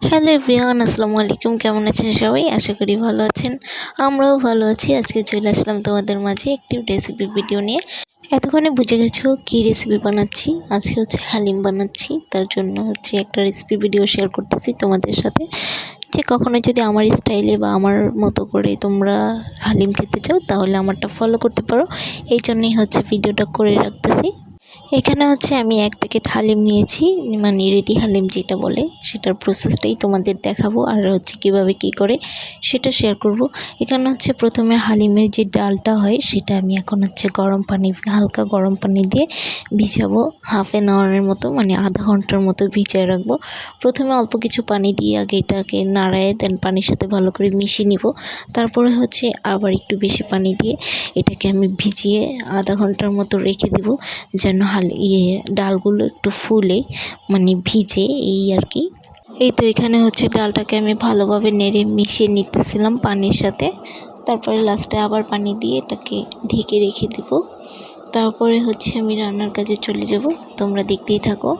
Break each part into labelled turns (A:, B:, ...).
A: Hello everyone, আসসালামু আলাইকুম। কেমন আছেন সবাই? আশা করি ভালো আছেন। আমরাও ভালো আছি। আজকে চলে আসলাম তোমাদের মাঝে একটি রেসিপি ভিডিও নিয়ে। এতক্ষণে বুঝে গেছো কী রেসিপি বানাচ্ছি। আজকে হালিম বানাচ্ছি। তার জন্য একটা রেসিপি ভিডিও শেয়ার করতেছি তোমাদের সাথে। যে কখনো যদি আমার স্টাইলে বা আমার মতো করে তোমরা হালিম খেতে চাও তাহলে আমারটা ফলো করতে পারো। এই জন্যই ভিডিওটা করে রাখতেছি। এখানে আমি ১ প্যাকেট হালিম নিয়েছি, মানে রেডি হালিম যেটা বলে, সেটার প্রসেসটাই তোমাদের দেখাবো আর কীভাবে কী করে সেটা শেয়ার করব। এখানে প্রথমে হালিমের যে ডালটা হয় সেটা আমি এখন গরম পানি, হালকা গরম পানি দিয়ে ভিজাবো। হাফ অ্যান আওয়ারের মতো, মানে আধা ঘন্টার মতো ভিজিয়ে রাখবো। প্রথমে অল্প কিছু পানি দিয়ে আগে এটাকে নাড়ায় দেন পানির সাথে ভালো করে মিশিয়ে নিব। তারপরে আবার একটু বেশি পানি দিয়ে এটাকে আমি ভিজিয়ে আধা ঘন্টার মতো রেখে দেব, যেন ডালগুলো একটু ফুলে, মানে ভিজে, এই আর কি। এই তো এখানে ডালটাকে আমি ভালোভাবে নেড়ে মিশিয়ে নিতেছিলাম পানির সাথে। তারপরে লাস্টে আবার পানি দিয়ে এটাকে ঢেকে রেখে দেব। তারপরে আমি রান্নার কাজে চলে যাব। তোমরা দেখতেই থাকো।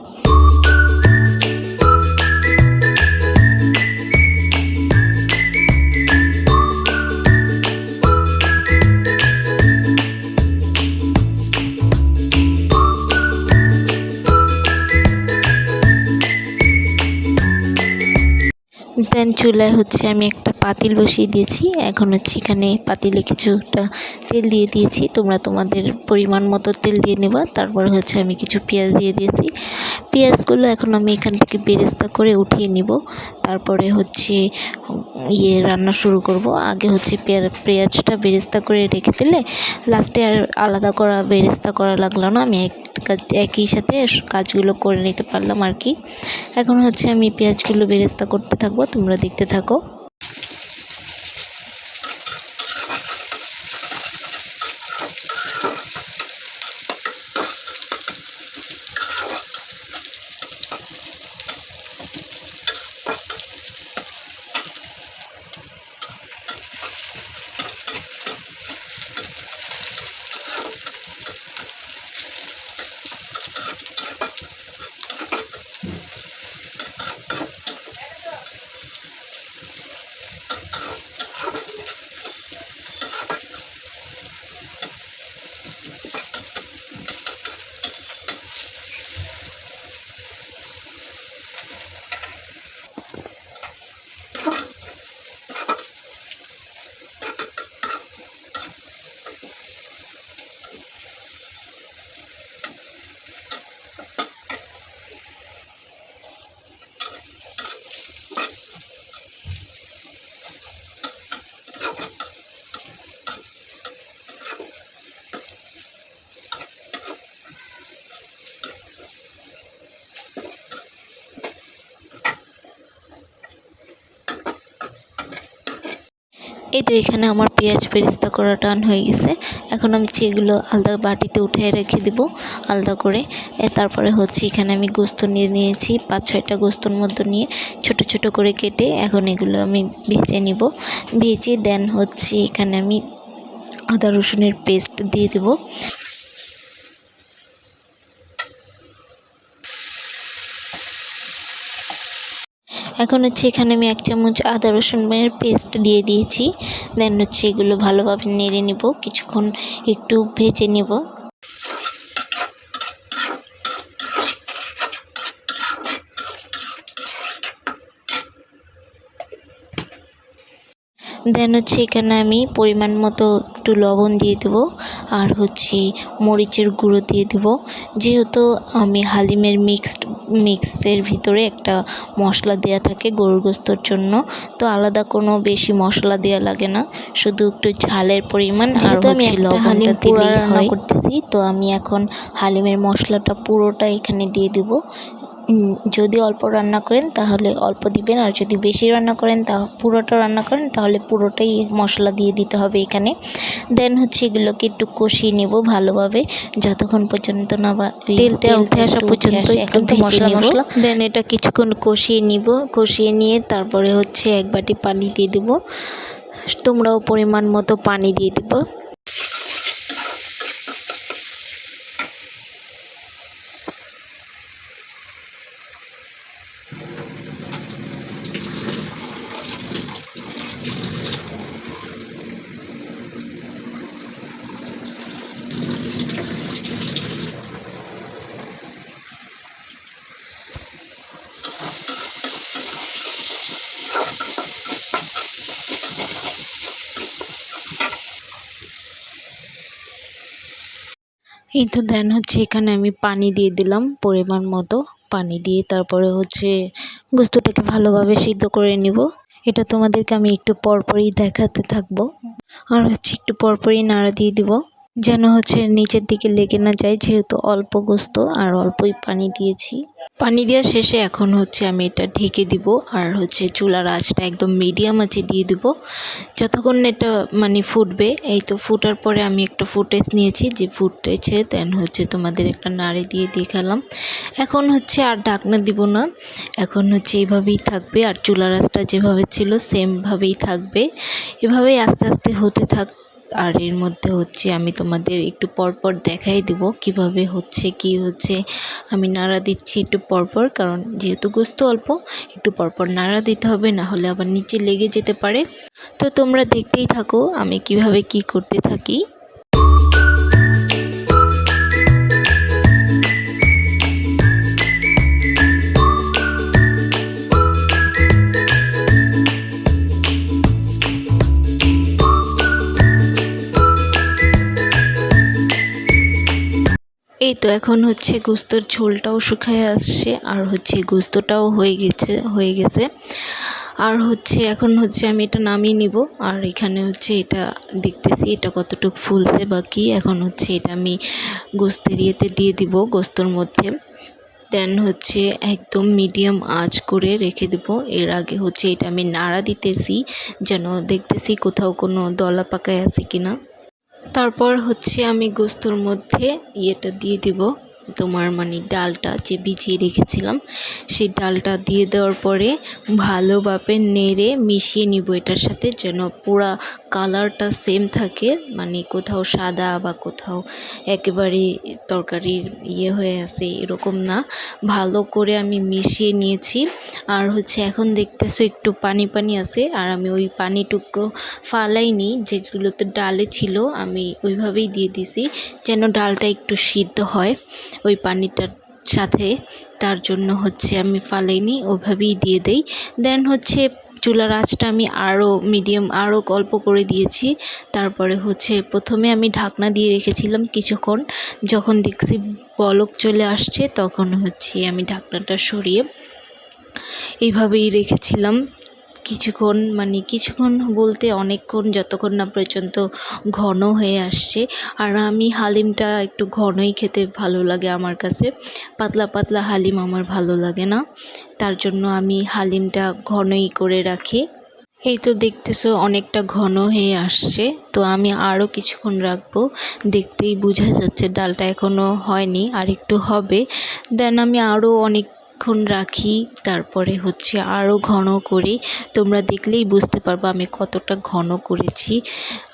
A: দেন চুলায় আমি একটা পাতিল বসিয়ে দিয়েছি। এখন এখানে পাতিলে কিছুটা তেল দিয়ে দিয়েছি। তোমরা তোমাদের পরিমাণ মতো তেল দিয়ে নেবা। তারপরে আমি কিছু পেঁয়াজ দিয়ে দিয়েছি। পেঁয়াজগুলো এখন আমি এখান থেকে বেরেস্তা করে উঠিয়ে নিব। তারপরে রান্না শুরু করব। আগে পেঁয়াজটা বেরেস্তা করে রেখে দিলে লাস্টে আর আলাদা করা বেরেস্তা করা লাগলো না। আমি একই সাথে কাজগুলো করে নিতে পারলাম আর কি। এখন আমি পেঁয়াজগুলো বেরেস্তা করতে থাকবো, তোমরা দেখতে থাকো। এই তো এখানে আমার পেঁয়াজ বেরেস্তা করা টান হয়ে গেছে। এখন আমি এগুলো আলাদা বাটিতে উঠিয়ে রেখে দেবো আলাদা করে। তারপরে এখানে আমি গোস্ত নিয়ে নিয়েছি, ৫-৬টা গোস্তর মতো নিয়ে ছোট ছোট করে কেটে এখন এগুলো আমি ভেজে নিব। ভেজে দেন এখানে আমি আদা রসুনের পেস্ট দিয়ে দেবো। এখন এখানে আমি ১ চামচ আদা রসুনের পেস্ট দিয়ে দিয়েছি। দেন এগুলো ভালোভাবে নেড়ে নিব, কিছুক্ষণ একটু ভেজে নিব। দেন এখানে আমি পরিমাণ মতো একটু লবণ দিয়ে দেবো আর মরিচের গুঁড়ো দিয়ে দেবো। যেহেতু আমি হালিমের মিক্সের ভিতরে একটা মশলা দেয়া থাকে গরুর গোস্তর জন্য, তো আলাদা কোনো বেশি মশলা দেওয়া লাগে না, শুধু একটু ঝালের পরিমাণ আর লবণটা দিলেই হয়। করতেছি তো আমি এখন হালিমের মশলাটা পুরোটা এখানে দিয়ে দেবো। যদি অল্প রান্না করেন তাহলে অল্প দিবেন, আর যদি বেশি রান্না করেন পুরোটা রান্না করেন তাহলে পুরোটাই মশলা দিয়ে দিতে হবে এখানে। দেন এগুলোকে একটু কষিয়ে নেব ভালোভাবে, যতক্ষণ পর্যন্ত না তেলটা উঠে আসা পর্যন্ত একটু মশলা দেন এটা কিছুক্ষণ কষিয়ে নিব। কষিয়ে নিয়ে তারপরে ১ বাটি পানি দিয়ে দেবো। তোমরাও পরিমাণ মতো পানি দিয়ে দেবো। এই তো দেন হচ্ছে এখানে আমি পানি দিয়ে দিলাম পরিমাণ মতো। পানি দিয়ে তারপরে হচ্ছে গোস্তটাকে ভালোভাবে সিদ্ধ করে নিব। এটা তোমাদেরকে আমি একটু পরপরই দেখাতে থাকবো, আর হচ্ছে একটু পরপরই নাড়া দিয়ে দিব যেন হচ্ছে নিচের দিকে লেগে না যায়, যেহেতু অল্প গোস্ত আর অল্পই পানি দিয়েছি। পানি দেওয়ার শেষে এখন হচ্ছে আমি এটা ঢেকে দিব, আর হচ্ছে চুলার আঁচটা একদম মিডিয়াম আঁচে দিয়ে দিব যতক্ষণ এটা মানে ফুটবে। এই তো ফুটার পরে আমি একটা ফুটেজ নিয়েছি, যে ফুটেছে দেন হচ্ছে তোমাদের একটা নাড়ি দিয়ে দেখালাম। এখন হচ্ছে আর ঢাকনা দিব না, এখন হচ্ছে এইভাবেই থাকবে, আর চুলার আঁচটা যেভাবে ছিল সেমভাবেই থাকবে। এভাবেই আস্তে আস্তে হতে থাক। আর এর মধ্যে হচ্ছে আমি তোমাদের একটু পরপর দেখাই দিব কিভাবে হচ্ছে কি হচ্ছে। আমি নাড়া দিচ্ছি একটু পরপর, কারণ যেহেতু গোস্ত অল্প একটু পরপর নাড়া দিতে হবে, না হলে আবার নিচে লেগে যেতে পারে। তো তোমরা দেখতেই থাকো আমি কিভাবে কি করতে থাকি। এই তো এখন হচ্ছে গোস্তর ঝোলটাও শুকিয়ে আসছে, আর হচ্ছে গোস্তটাও হয়ে গেছে। আর হচ্ছে এখন হচ্ছে আমি এটা নামিয়ে নিব। আর এখানে হচ্ছে এটা দেখতেছি এটা কতটুকু ফুলছে বা কি। এখন হচ্ছে এটা আমি গোস্তের ইয়েতে দিয়ে দিব, গোস্তর মধ্যে। দেন হচ্ছে একদম মিডিয়াম আঁচ করে রেখে দেব। এর আগে হচ্ছে এটা আমি নাড়া দিতেছি, যেন দেখতেছি কোথাও কোনো দলা পাকায় আছে কিনা। তারপর হচ্ছে আমি গোস্তর মধ্যে ইয়েটা দিয়ে দিব, তোমার মানে ডালটা যে ভিজিয়ে রেখেছিলাম সেই ডালটা দিয়ে দেওয়ার পরে ভালোভাবে নেড়ে মিশিয়ে নিব এটার সাথে, যেন পুরা কালারটা সেম থাকে, মানে কোথাও সাদা বা কোথাও একেবারে তরকারির ইয়ে হয়ে আছে এরকম না। ভালো করে আমি মিশিয়ে নিয়েছি। আর হচ্ছে এখন দেখতেছো একটু পানি পানি আছে, আর আমি ওই পানিটুকু ফালাইনি, যেগুলোতে ডালে ছিল আমি ওইভাবেই দিয়ে দিছি, যেন ডালটা একটু সিদ্ধ হয় ওই পানিটার সাথে। তার জন্য হচ্ছে আমি ফালাইনি, ওইভাবেই দিয়ে দেই। দেন হচ্ছে চুলার আঁচটা আমি আরও মিডিয়াম আরও অল্প করে দিয়েছি। তারপরে হচ্ছে প্রথমে আমি ঢাকনা দিয়ে রেখেছিলাম কিছুক্ষণ, যখন দেখছি বলক চলে আসছে তখন হচ্ছে আমি ঢাকনাটা সরিয়ে এইভাবেই রেখেছিলাম কিছুক্ষণ, মানে কিছুক্ষণ বলতে অনেকক্ষণ, যতক্ষণ না পর্যন্ত ঘন হয়ে আসছে। আর আমি হালিমটা একটু ঘনই খেতে ভালো লাগে আমার কাছে, পাতলা পাতলা হালিম আমার ভালো লাগে না। তার জন্য আমি হালিমটা ঘনই করে রাখি। এই তো দেখতেছো অনেকটা ঘন হয়ে আসছে, তো আমি আরও কিছুক্ষণ রাখবো। দেখতেই বোঝা যাচ্ছে ডালটা এখনও হয়নি, আর একটু হবে। দেন আমি আরও অনেকক্ষণ রাখি, তারপরে হচ্ছে আরও ঘন করি। তোমরা দেখলেই বুঝতে পারবে আমি কতটা ঘন করেছি।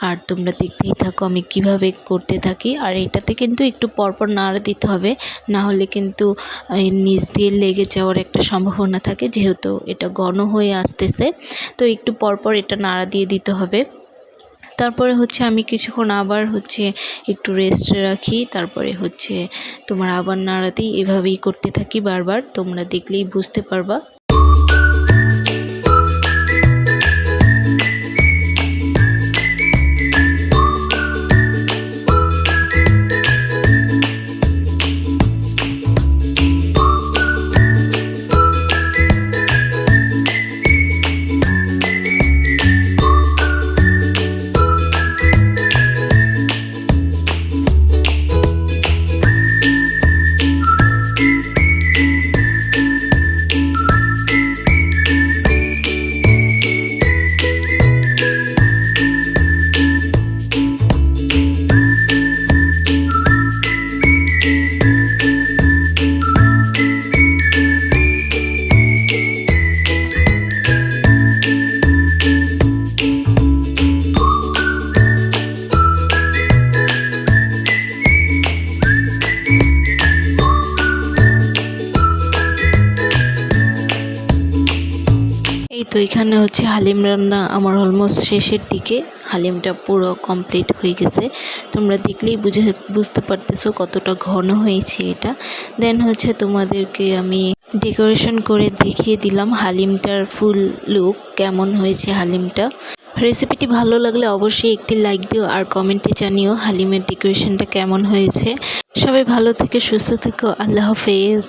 A: আর তোমরা দেখতেই থাকো আমি কিভাবে করতে থাকি। আর এটাতে কিন্তু একটু পরপর নাড়া দিতে হবে, না হলে কিন্তু নিচ দিয়ে লেগে যাওয়ার একটা সম্ভাবনা থাকে, যেহেতু এটা ঘন হয়ে আসতেছে। তো একটু পরপর এটা নাড়া দিয়ে দিতে হবে। তারপরে হচ্ছে আমি কিছুক্ষণ আবার হচ্ছে একটু রেস্টে রাখি, তারপরে হচ্ছে তোমার আবার নাড়া দিই। এভাবেই করতে থাকি বারবার, তোমরা দেখলেই বুঝতে পারবা। এই তো এখানে হচ্ছে হালিম রান্না আমার অলমোস্ট শেষের দিকে, হালিমটা পুরো কমপ্লিট হয়ে গেছে। তোমরা দেখলেই বুঝতে পারতেছো কতটা ঘন হয়েছে এটা। দেন হচ্ছে তোমাদেরকে আমি ডেকোরেশন করে দেখিয়ে দিলাম হালিমটার ফুল লুক কেমন হয়েছে হালিমটা। রেসিপিটি ভালো লাগলে অবশ্যই একটি লাইক দিও, আর কমেন্টে জানিও হালিমের ডেকোরেশনটা কেমন হয়েছে। সবাই ভালো থেকে সুস্থ থেকো। আল্লাহ হাফেজ।